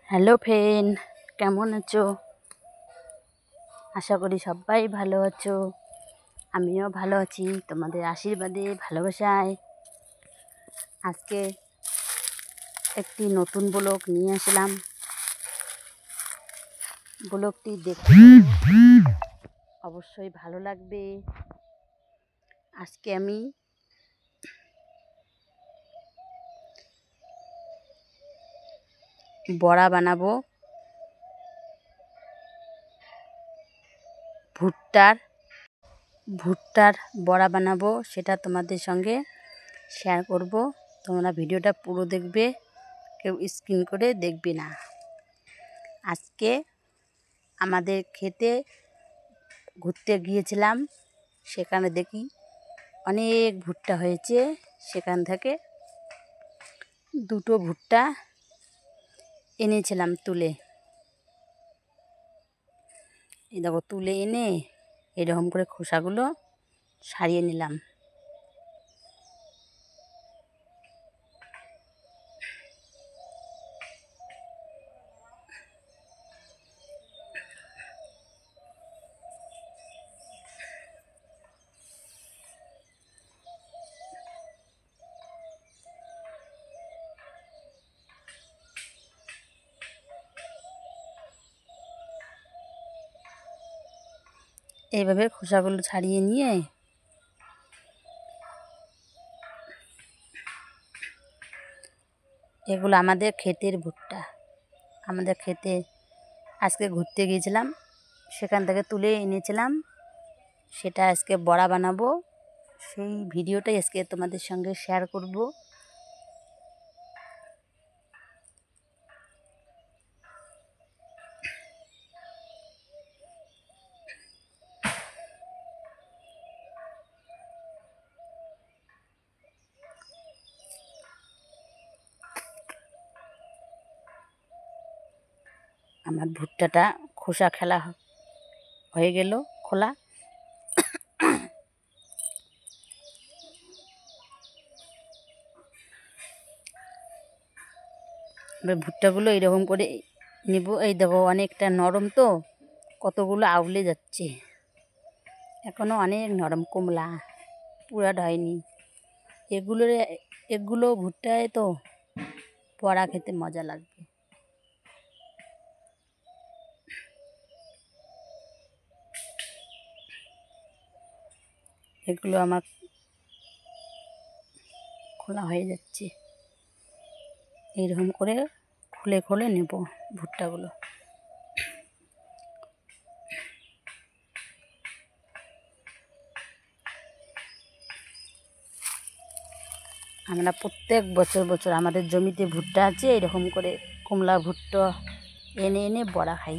Hello friend, কেমন আছো? আশা করি সবাই ভালো আছো। আমিও ভালো আছি, তোমাদের আশীর্বাদে ভালোবাসায়। আজকে একটি নতুন ব্লগ নিয়ে আসলাম। ব্লগটি দেখতে অবশ্যই ভালো লাগবে। আজকে আমি বড়া বানাবো, ভুট্টার বড়া বানাবো, সেটা তোমাদের সঙ্গে শেয়ার করব। তোমরা ভিডিওটা পুরো দেখবে, কেউ স্কিপ করে দেখবে না। আজকে আমাদের খেতে ঘুরতে গিয়েছিলাম, সেখানে দেখি অনেক ভুট্টা হয়েছে। সেখান থেকে দুটো ভুট্টা এনেছিলাম তুলে। এই দেখো, তুলে এনে এরকম করে খোসাগুলো ছাড়িয়ে নিলাম। এইভাবে খোসাগুলো ছাড়িয়ে নিয়ে এগুলো আমাদের ক্ষেতের ভুট্টা। আমাদের ক্ষেতে আজকে ঘুরতে গিয়েছিলাম, সেখান থেকে তুলে এনেছিলাম। সেটা আজকে বড়া বানাবো, সেই ভিডিওটাই আজকে তোমাদের সঙ্গে শেয়ার করব। আমার ভুট্টাটা খোসা খেলা হয়ে গেল, খোলা। এবার ভুট্টাগুলো এরকম করে নেব। এই দেখো, অনেকটা নরম তো, কতগুলো আউলে যাচ্ছে। এখনও অনেক নরম, কমলা, পুরাটা হয়নি। এগুলো ভুট্টায় তো বড়া খেতে মজা লাগবে। এগুলো আমার খোলা হয়ে যাচ্ছে। এইরকম করে খুলে খুলে নেব ভুট্টাগুলো। আমরা প্রত্যেক বছর আমাদের জমিতে ভুট্টা আছে, এরকম করে কমলা ভুট্টা এনে এনে বড়া খাই।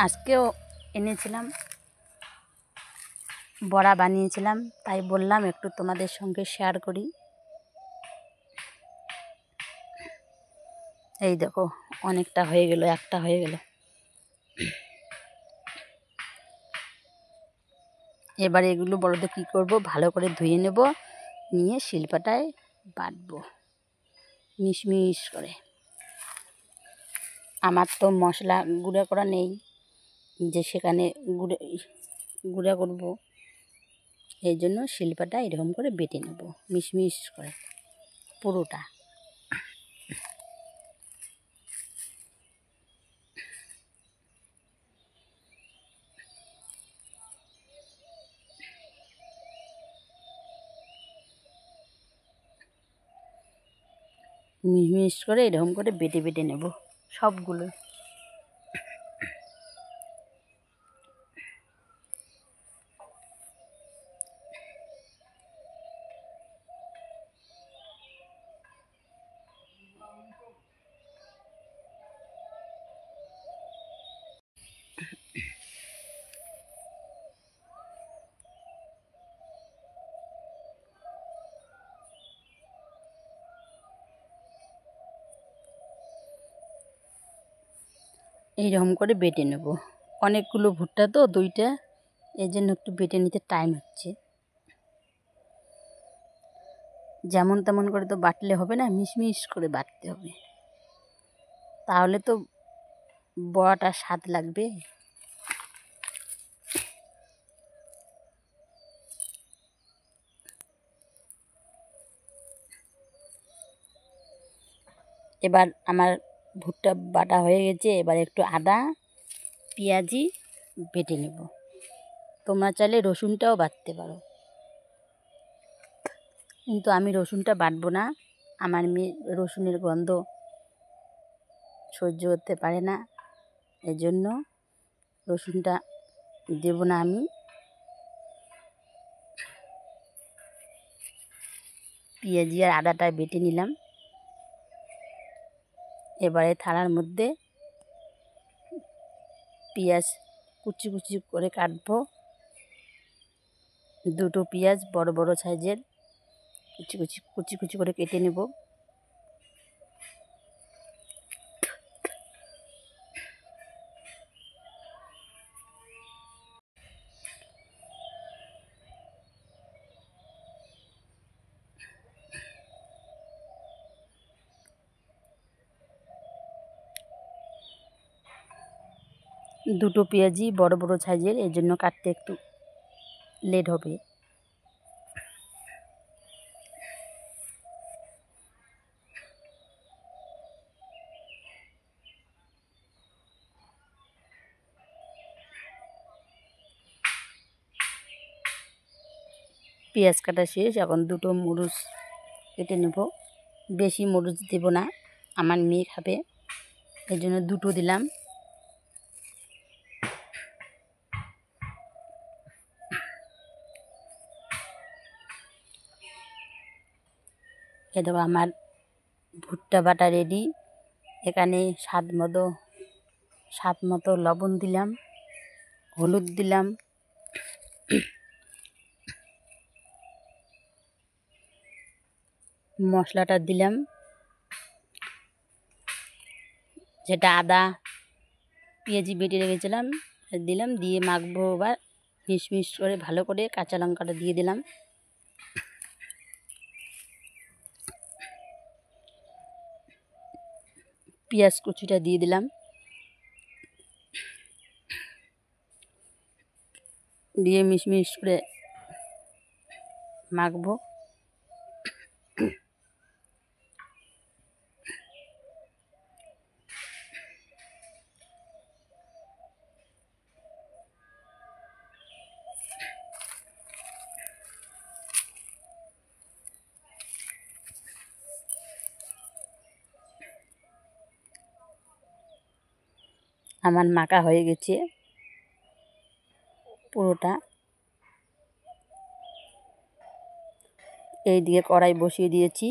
আজকেও এনেছিলাম, বড়া বানিয়েছিলাম, তাই বললাম একটু তোমাদের সঙ্গে শেয়ার করি। এই দেখো, অনেকটা হয়ে গেল, একটা হয়ে গেল। এবার এগুলো বড়দের কী করব, ভালো করে ধুয়ে নেব, নিয়ে শিলপাটায় বাটবো মিশমিশ করে। আমার তো মশলা গুঁড়া করা নেই, যে সেখানে গুঁড়া করব। এই জন্য শিলপাটা এরকম করে বেটে নেব মিশমিশ করে পুরোটা। মিশমিশ করে এরকম করে বেটে বেটে নেব সবগুলো। এইরকম করে বেটে নেব। অনেকগুলো ভুট্টা তো, দুইটা, এই জন্য একটু বেটে নিতে টাইম হচ্ছে। যেমন তেমন করে তো বাটলে হবে না, মিশমিশ করে বাটতে হবে। তাহলে তো বড়াটা স্বাদ লাগবে। এবার আমার ভুট্টা বাটা হয়ে গেছে। এবার একটু আদা পেঁয়াজি বেটে নেব। তোমরা চাইলে রসুনটাও বাটতে পারো, কিন্তু আমি রসুনটা বাটবো না। আমার মেয়ে রসুনের গন্ধ সহ্য করতে পারে না, এজন্য রসুনটা দেব না আমি। পেঁয়াজি আর আদাটা বেটে নিলাম। এবারে থালার মধ্যে পেঁয়াজ কুচি কুচি করে কাটবো। দুটো পেঁয়াজ বড় বড় সাইজের কুচি কুচি কুচি কুচি করে কেটে নেব। দুটো পেঁয়াজই বড় বড় সাইজের, এর জন্য কাটতে একটু লেট হবে। পেঁয়াজ কাটা শেষ। এখন দুটো মরিচ কেটে নেব। বেশি মরিচ দেব না, আমার মেয়ে খাবে, এই জন্য দুটো দিলাম। এ দেখো আমার ভুট্টা বাটা রেডি। এখানে স্বাদ মতো লবণ দিলাম, হলুদ দিলাম, মশলাটা দিলাম, যেটা আদা পেঁয়াজি বেটে রেখেছিলাম দিলাম, দিয়ে মাখবো। এবার মিশমিশ করে ভালো করে কাঁচা লঙ্কাটা দিয়ে দিলাম। পেঁয়াজ কুচিটা দিয়ে দিলাম, দিয়ে মিশমিশ করে মাখবো। আমার মাখা হয়ে গেছে পুরোটা। এই দিকে কড়াই বসিয়ে দিয়েছি।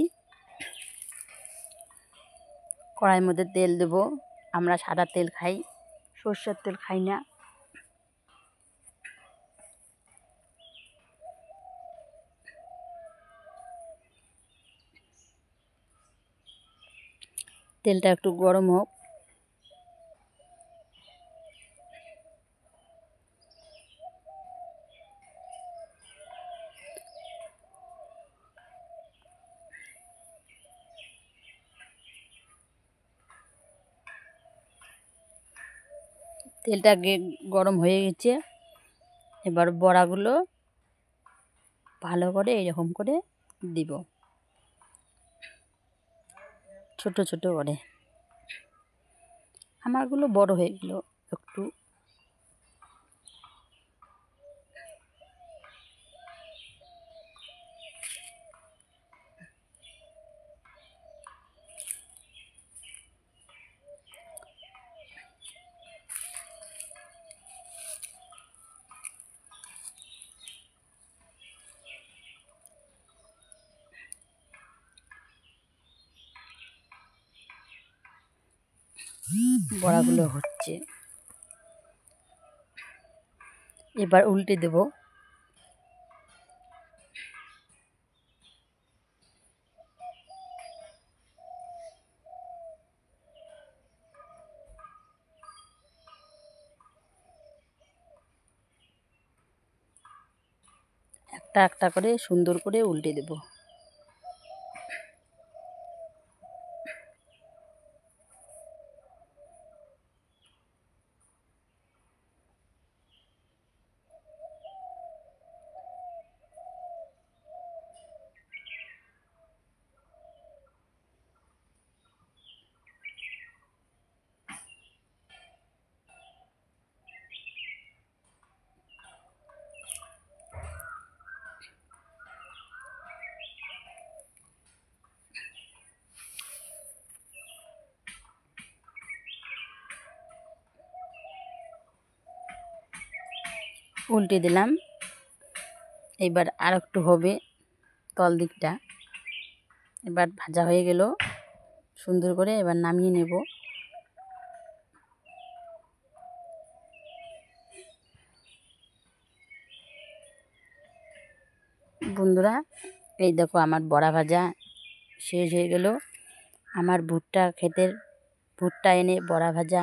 কড়াইয়ের মধ্যে তেল দেব। আমরা সাদা তেল খাই, সরষের তেল খাই না। তেলটা একটু গরম হোক। তেলটা গরম হয়ে গেছে। এবার বড়াগুলো ভালো করে এরকম করে দিব, ছোট ছোট করে। আমারগুলো বড় হয়ে গেল একটু। বড়াগুলো হচ্ছে, এবার উল্টে দেব। একটা একটা করে সুন্দর করে উল্টে দেব। উল্টে দিলাম। এবার আর একটু হবে তল দিকটা। এবার ভাজা হয়ে গেল সুন্দর করে, এবার নামিয়ে নেব। বন্ধুরা, এই দেখো আমার বড়া ভাজা শেষ হয়ে গেল। আমার ভুট্টা এনে বড়া ভাজা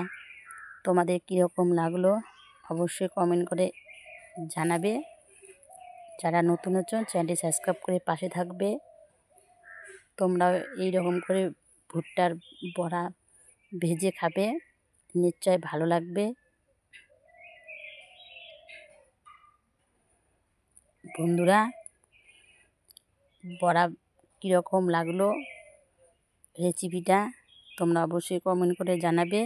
তোমাদের কীরকম লাগলো অবশ্যই কমেন্ট করে জানাবে। যারা নতুন আছো চ্যানেলটি সাবস্ক্রাইব করে পাশে থাকবে। তোমরা এই রকম করে ভুট্টার বড়া ভেজে খাবে, নিশ্চয় ভালো লাগবে। বন্ধুরা, বড়া কীরকম লাগলো রেসিপিটা তোমরা অবশ্যই কমেন্ট করে জানাবে।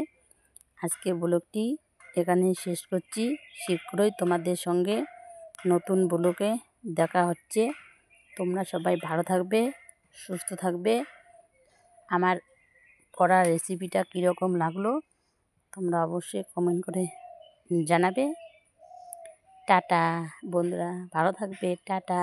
আজকে ব্লগটি এখানেই শেষ করছি। শীঘ্রই তোমাদের সঙ্গে নতুন ব্লগে দেখা হচ্ছে। তোমরা সবাই ভালো থাকবে, সুস্থ থাকবে। আমার করা রেসিপিটা কীরকম লাগলো তোমরা অবশ্যই কমেন্ট করে জানাবে। টাটা বন্ধুরা, ভালো থাকবে। টাটা।